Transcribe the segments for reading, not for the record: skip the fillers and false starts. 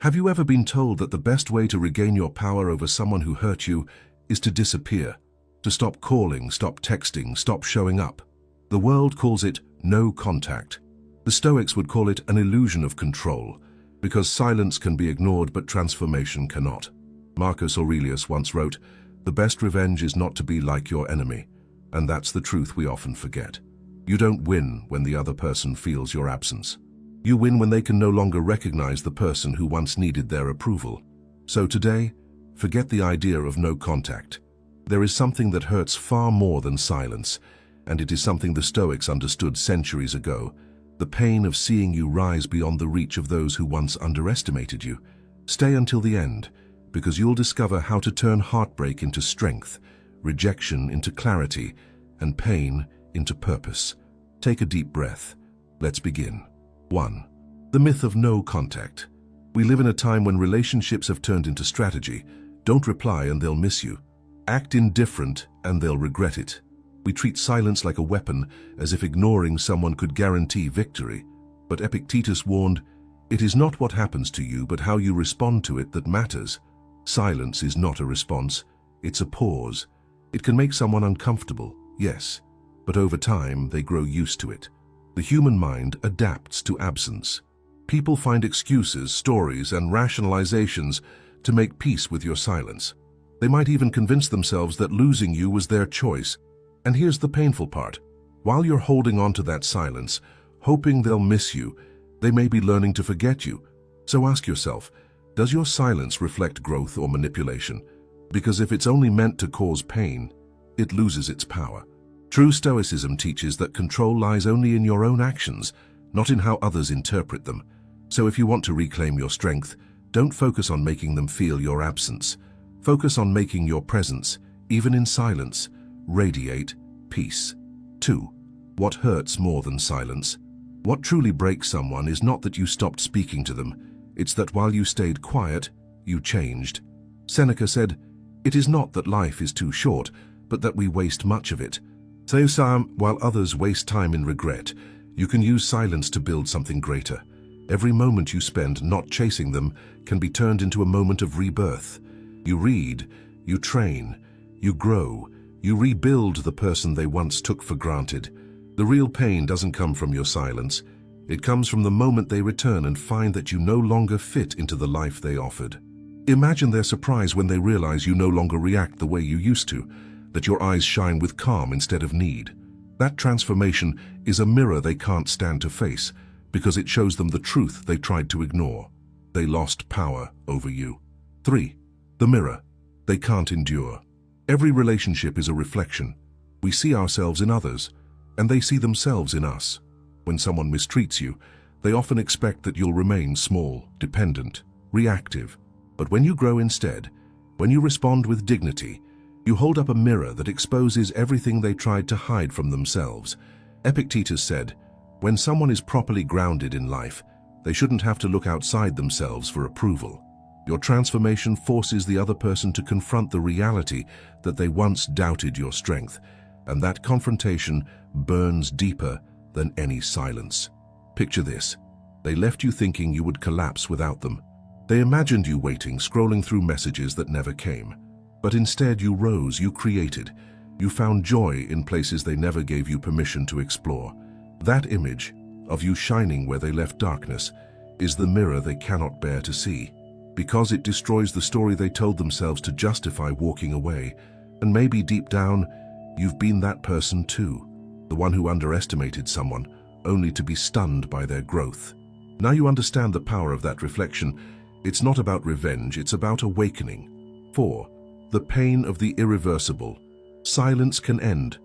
Have you ever been told that the best way to regain your power over someone who hurt you is to disappear? To stop calling, stop texting, stop showing up? The world calls it no contact. The Stoics would call it an illusion of control, because silence can be ignored but transformation cannot. Marcus Aurelius once wrote, "The best revenge is not to be like your enemy," and that's the truth we often forget. You don't win when the other person feels your absence. You win when they can no longer recognize the person who once needed their approval. So today, forget the idea of no contact. There is something that hurts far more than silence, and it is something the Stoics understood centuries ago: the pain of seeing you rise beyond the reach of those who once underestimated you. Stay until the end, because you'll discover how to turn heartbreak into strength, rejection into clarity, and pain into purpose. Take a deep breath. Let's begin. 1. The myth of no contact. We live in a time when relationships have turned into strategy. Don't reply and they'll miss you. Act indifferent and they'll regret it. We treat silence like a weapon, as if ignoring someone could guarantee victory. But Epictetus warned, "It is not what happens to you, but how you respond to it that matters." Silence is not a response, it's a pause. It can make someone uncomfortable, yes, but over time they grow used to it. The human mind adapts to absence. People find excuses, stories, and rationalizations to make peace with your silence. They might even convince themselves that losing you was their choice. And here's the painful part. While you're holding on to that silence, hoping they'll miss you, they may be learning to forget you. So ask yourself, does your silence reflect growth or manipulation? Because if it's only meant to cause pain, it loses its power. True Stoicism teaches that control lies only in your own actions, not in how others interpret them. So if you want to reclaim your strength, don't focus on making them feel your absence. Focus on making your presence, even in silence, radiate peace. 2. What hurts more than silence? What truly breaks someone is not that you stopped speaking to them, it's that while you stayed quiet, you changed. Seneca said, "It is not that life is too short, but that we waste much of it." So while others waste time in regret, you can use silence to build something greater. Every moment you spend not chasing them can be turned into a moment of rebirth. You read, you train, you grow, you rebuild the person they once took for granted. The real pain doesn't come from your silence. It comes from the moment they return and find that you no longer fit into the life they offered. Imagine their surprise when they realize you no longer react the way you used to, that your eyes shine with calm instead of need. That transformation is a mirror they can't stand to face, because it shows them the truth they tried to ignore. They lost power over you. 3. The mirror they can't endure. Every relationship is a reflection. We see ourselves in others, and they see themselves in us. When someone mistreats you, they often expect that you'll remain small, dependent, reactive. But when you grow instead, when you respond with dignity, you hold up a mirror that exposes everything they tried to hide from themselves. Epictetus said, "When someone is properly grounded in life, they shouldn't have to look outside themselves for approval." Your transformation forces the other person to confront the reality that they once doubted your strength, and that confrontation burns deeper than any silence. Picture this. They left you thinking you would collapse without them. They imagined you waiting, scrolling through messages that never came. But instead you rose, you created. You found joy in places they never gave you permission to explore. That image of you shining where they left darkness is the mirror they cannot bear to see, because it destroys the story they told themselves to justify walking away. And maybe deep down, you've been that person too, the one who underestimated someone, only to be stunned by their growth. Now you understand the power of that reflection. It's not about revenge, it's about awakening. 4. The pain of the irreversible. Silence can end,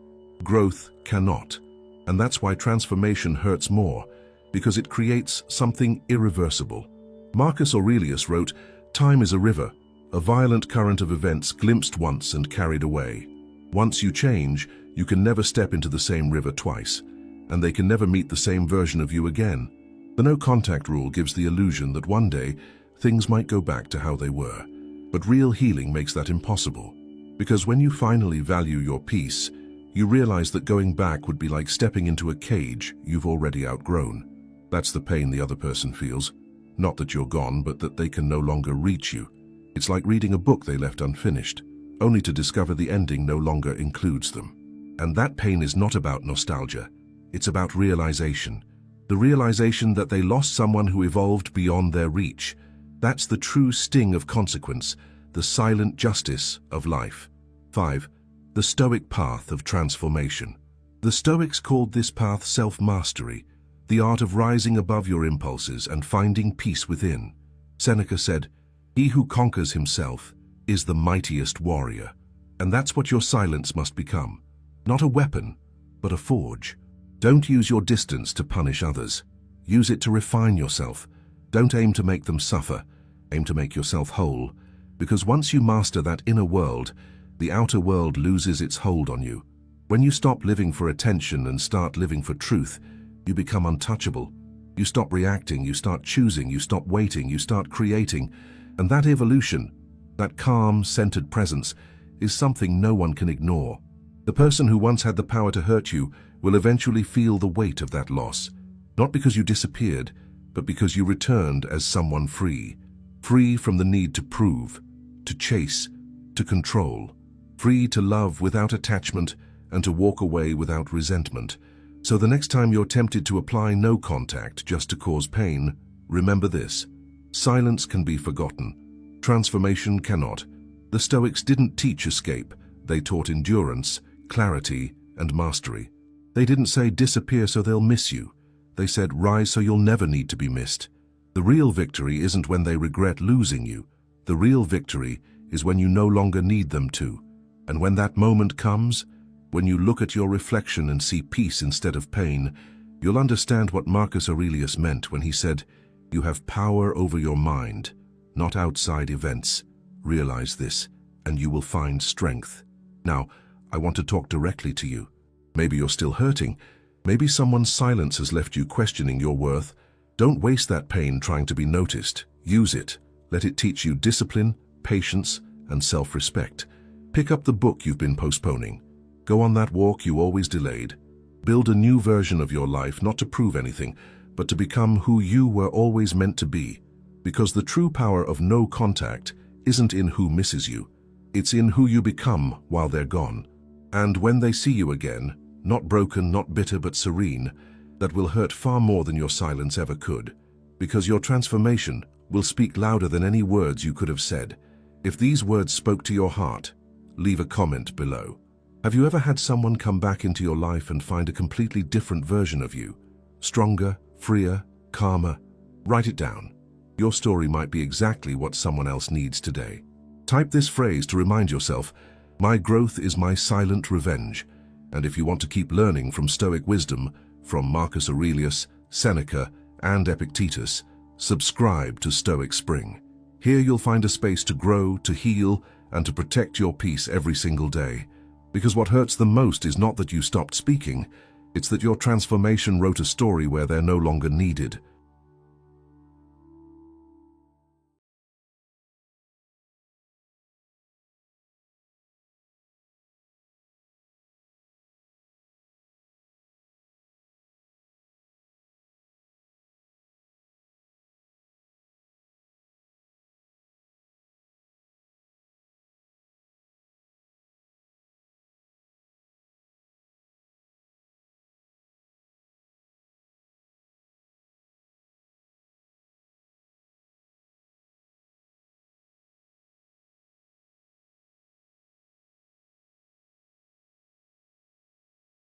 growth cannot. And that's why transformation hurts more, because it creates something irreversible. Marcus Aurelius wrote, "Time is a river, a violent current of events glimpsed once and carried away. Once you change, you can never step into the same river twice, and they can never meet the same version of you again." The no contact rule gives the illusion that one day things might go back to how they were. But real healing makes that impossible, because when you finally value your peace, you realize that going back would be like stepping into a cage you've already outgrown. That's the pain the other person feels. Not that you're gone, but that they can no longer reach you. It's like reading a book they left unfinished, only to discover the ending no longer includes them. And that pain is not about nostalgia. It's about realization. The realization that they lost someone who evolved beyond their reach. That's the true sting of consequence, the silent justice of life. 5. The Stoic path of transformation. The Stoics called this path self-mastery, the art of rising above your impulses and finding peace within. Seneca said, "He who conquers himself is the mightiest warrior." And that's what your silence must become. Not a weapon, but a forge. Don't use your distance to punish others. Use it to refine yourself. Don't aim to make them suffer. Aim to make yourself whole. Because once you master that inner world, the outer world loses its hold on you. When you stop living for attention and start living for truth, you become untouchable. You stop reacting, you start choosing, you stop waiting, you start creating. And that evolution, that calm, centered presence, is something no one can ignore. The person who once had the power to hurt you will eventually feel the weight of that loss. Not because you disappeared, but because you returned as someone free. Free from the need to prove, to chase, to control. Free to love without attachment and to walk away without resentment. So the next time you're tempted to apply no contact just to cause pain, remember this: silence can be forgotten. Transformation cannot. The Stoics didn't teach escape. They taught endurance, clarity, and mastery. They didn't say disappear so they'll miss you. They said rise so you'll never need to be missed. The real victory isn't when they regret losing you. The real victory is when you no longer need them to. And when that moment comes, when you look at your reflection and see peace instead of pain, you'll understand what Marcus Aurelius meant when he said, "You have power over your mind, not outside events. Realize this, and you will find strength." Now, I want to talk directly to you. Maybe you're still hurting. Maybe someone's silence has left you questioning your worth. Don't waste that pain trying to be noticed. Use it. Let it teach you discipline, patience, and self-respect. Pick up the book you've been postponing. Go on that walk you always delayed. Build a new version of your life, not to prove anything, but to become who you were always meant to be. Because the true power of no contact isn't in who misses you. It's in who you become while they're gone. And when they see you again, not broken, not bitter, but serene, that will hurt far more than your silence ever could. Because your transformation will speak louder than any words you could have said. If these words spoke to your heart, leave a comment below. Have you ever had someone come back into your life and find a completely different version of you? Stronger, freer, calmer? Write it down. Your story might be exactly what someone else needs today. Type this phrase to remind yourself, "My growth is my silent revenge." And if you want to keep learning from Stoic wisdom, from Marcus Aurelius, Seneca, and Epictetus, subscribe to Stoic Spring. Here you'll find a space to grow, to heal, and to protect your peace every single day. Because what hurts the most is not that you stopped speaking, it's that your transformation wrote a story where they're no longer needed.